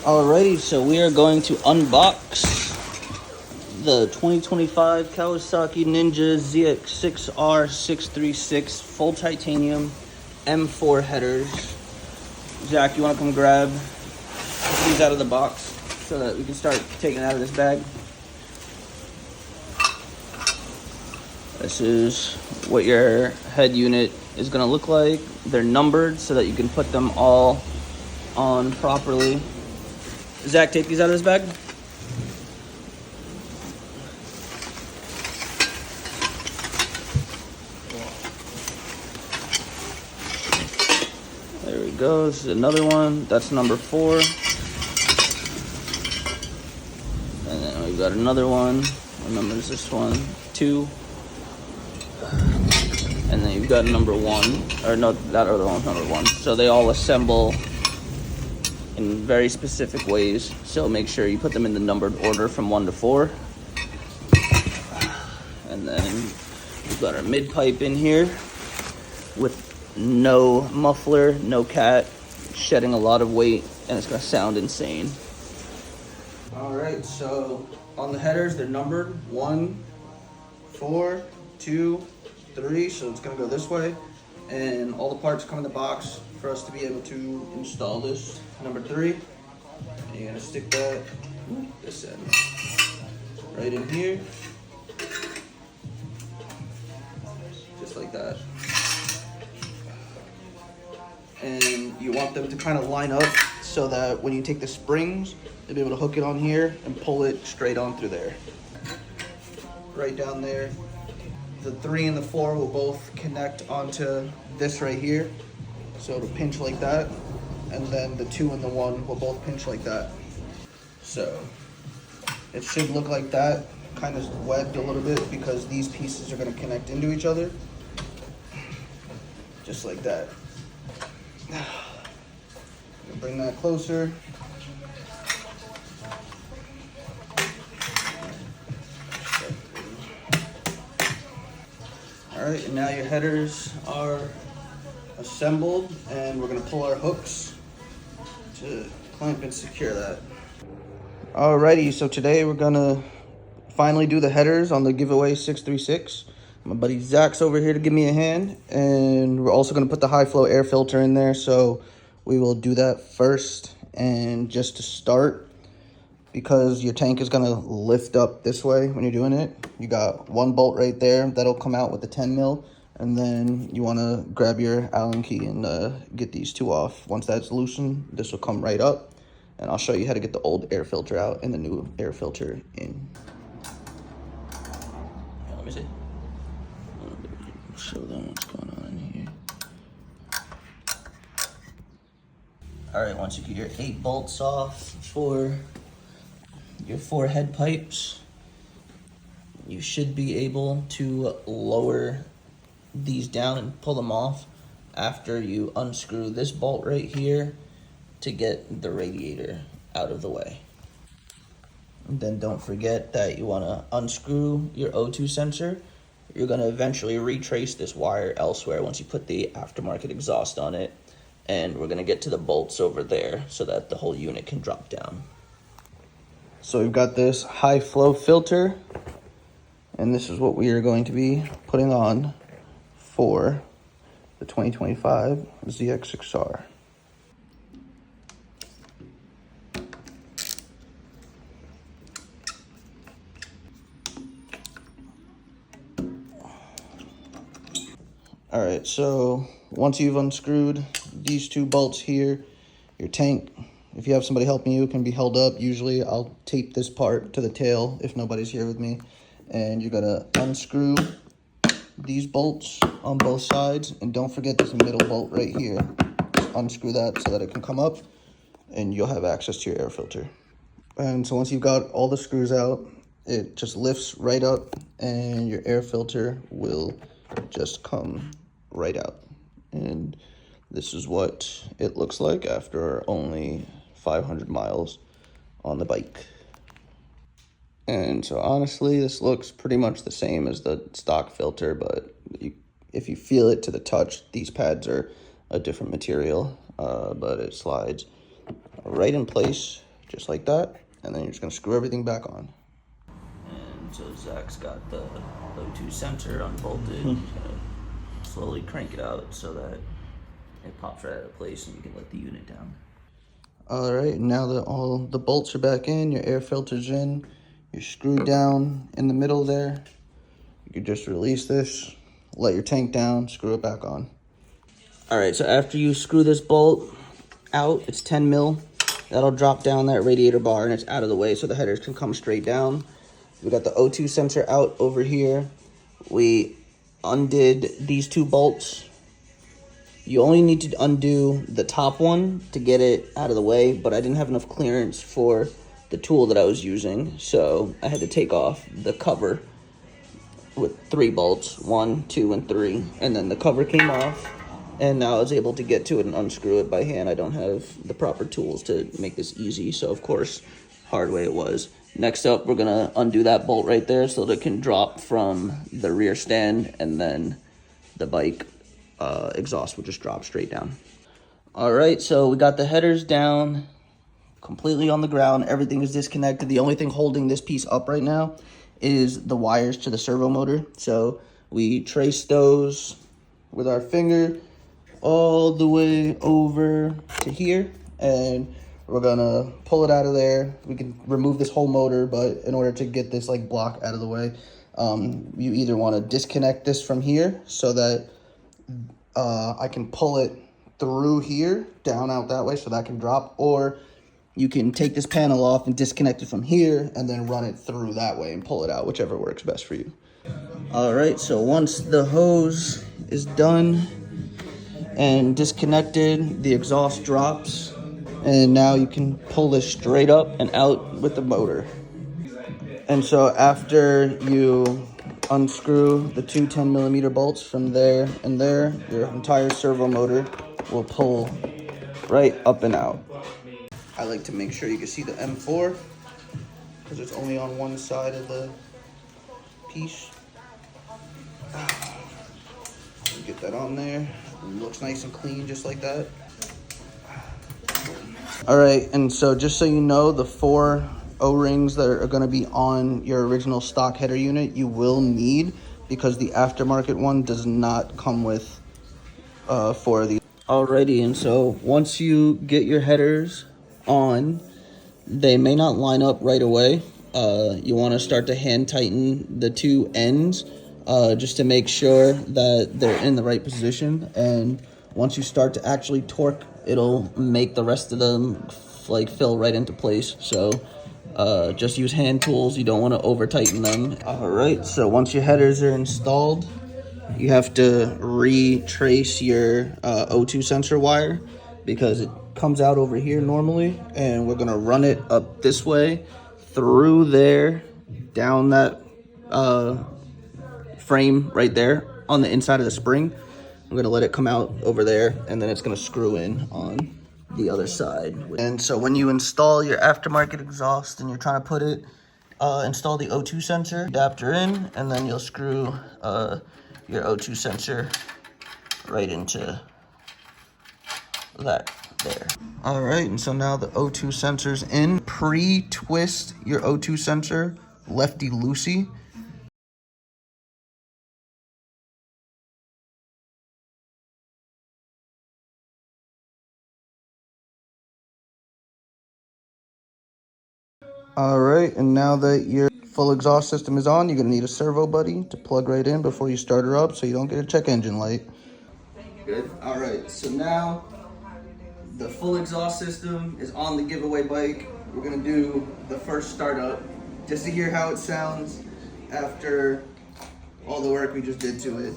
Alrighty, so we are going to unbox the 2025 Kawasaki Ninja ZX6R 636 full titanium M4 headers. Zach, you want to come grab these out of the box so that we can start taking it out of this bag? This is what your head unit is going to look like. They're numbered so that you can put them all on properly. Zach, take these out of this bag. There we go. This is another one. That's number 4. And then we've got another one. What number is this one? 2. And then you've got number 1. Or no, that other one's number 1. So they all assemble in very specific ways. So make sure you put them in the numbered order from 1 to 4. And then we've got our mid pipe in here with no muffler, no cat, shedding a lot of weight, and it's gonna sound insane. All right, so on the headers, they're numbered 1, 4, 2, 3, so it's gonna go this way. And all the parts come in the box for us to be able to install this. Number 3, and you're gonna stick that, this end, right in here, just like that. And you want them to kind of line up so that when you take the springs, you'll be able to hook it on here and pull it straight on through there. Right down there. The 3 and the 4 will both connect onto this right here. So it'll pinch like that. And then the 2 and the 1 will both pinch like that. So it should look like that, kind of webbed a little bit because these pieces are going to connect into each other. Just like that. Bring that closer. Alright, and now your headers are assembled, and we're going to pull our hooks to clamp and secure that. Alrighty, so today we're going to finally do the headers on the giveaway 636. My buddy Zach's over here to give me a hand, and we're also going to put the high flow air filter in there, so we will do that first. And just to start, because your tank is going to lift up this way when you're doing it, you got 1 bolt right there that'll come out with the 10 mil, and then you want to grab your Allen key and get these 2 off. Once that's loosened, this will come right up, and I'll show you how to get the old air filter out and the new air filter in. Let me see. Show them what's going on in here. Alright, once you get your 8 bolts off for your 4 head pipes, you should be able to lower these down and pull them off after you unscrew this bolt right here to get the radiator out of the way. And then don't forget that you want to unscrew your O2 sensor. You're going to eventually retrace this wire elsewhere once you put the aftermarket exhaust on it. And we're going to get to the bolts over there so that the whole unit can drop down. So we've got this high flow filter, and this is what we are going to be putting on for the 2025 ZX6R. Alright, so once you've unscrewed these 2 bolts here, your tank, if you have somebody helping you, can be held up. Usually I'll tape this part to the tail if nobody's here with me. And you're gonna unscrew these bolts on both sides, and don't forget this middle bolt right here. Just unscrew that so that it can come up, and you'll have access to your air filter. And so once you've got all the screws out, it just lifts right up, and your air filter will just come right out. And this is what it looks like after only 500 miles on the bike. And so honestly, this looks pretty much the same as the stock filter, but if you feel it to the touch, these pads are a different material, but it slides right in place just like that. And then you're just gonna screw everything back on. And so Zach's got the O2 sensor unbolted. He's gonna slowly crank it out so that it pops right out of place and you can let the unit down. All right, now that all the bolts are back in, your air filter's in, you're screwed down in the middle there. You can just release this, let your tank down, screw it back on. All right, so after you screw this bolt out, it's 10 mil. That'll drop down that radiator bar and it's out of the way so the headers can come straight down. We got the O2 sensor out over here. We undid these 2 bolts. You only need to undo the top one to get it out of the way, but I didn't have enough clearance for the tool that I was using, so I had to take off the cover with 3 bolts, 1, 2, and 3, and then the cover came off, and now I was able to get to it and unscrew it by hand. I don't have the proper tools to make this easy, so of course, hard way it was. Next up, we're gonna undo that bolt right there so that it can drop from the rear stand, and then the bike exhaust will just drop straight down. All right, so we got the headers down completely on the ground. Everything is disconnected. The only thing holding this piece up right now is the wires to the servo motor. So we traced those with our finger all the way over to here, and we're gonna pull it out of there. We can remove this whole motor, but in order to get this like block out of the way, you either want to disconnect this from here so that I can pull it through here, down out that way so that can drop, or you can take this panel off and disconnect it from here and then run it through that way and pull it out, whichever works best for you. All right, so once the hose is done and disconnected, the exhaust drops, and now you can pull this straight up and out with the motor. And so after you unscrew the 2 10mm bolts from there and there, your entire servo motor will pull right up and out. I like to make sure you can see the M4 because it's only on one side of the piece. Get that on there. It looks nice and clean just like that. All right, and so just so you know, the 4 O-rings that are going to be on your original stock header unit, you will need, because the aftermarket one does not come with 4 of these. Alrighty, and so once you get your headers on, they may not line up right away. You want to start to hand tighten the 2 ends just to make sure that they're in the right position. And once you start to actually torque, it'll make the rest of them like fill right into place. So just use hand tools. You don't want to over tighten them. All right, so once your headers are installed, you have to retrace your O2 sensor wire because it comes out over here normally, and we're gonna run it up this way through there, down that frame right there on the inside of the spring. I'm gonna let it come out over there, and then it's gonna screw in on the other side. And so when you install your aftermarket exhaust and you're trying to put it, install the O2 sensor adapter in, and then you'll screw your O2 sensor right into that there. All right, and so now the O2 sensor's in. Pre-twist your O2 sensor lefty-loosey. All right, and now that your full exhaust system is on, you're gonna need a servo buddy to plug right in before you start her up so you don't get a check engine light. Good, all right, so now the full exhaust system is on the giveaway bike. We're gonna do the first startup just to hear how it sounds after all the work we just did to it.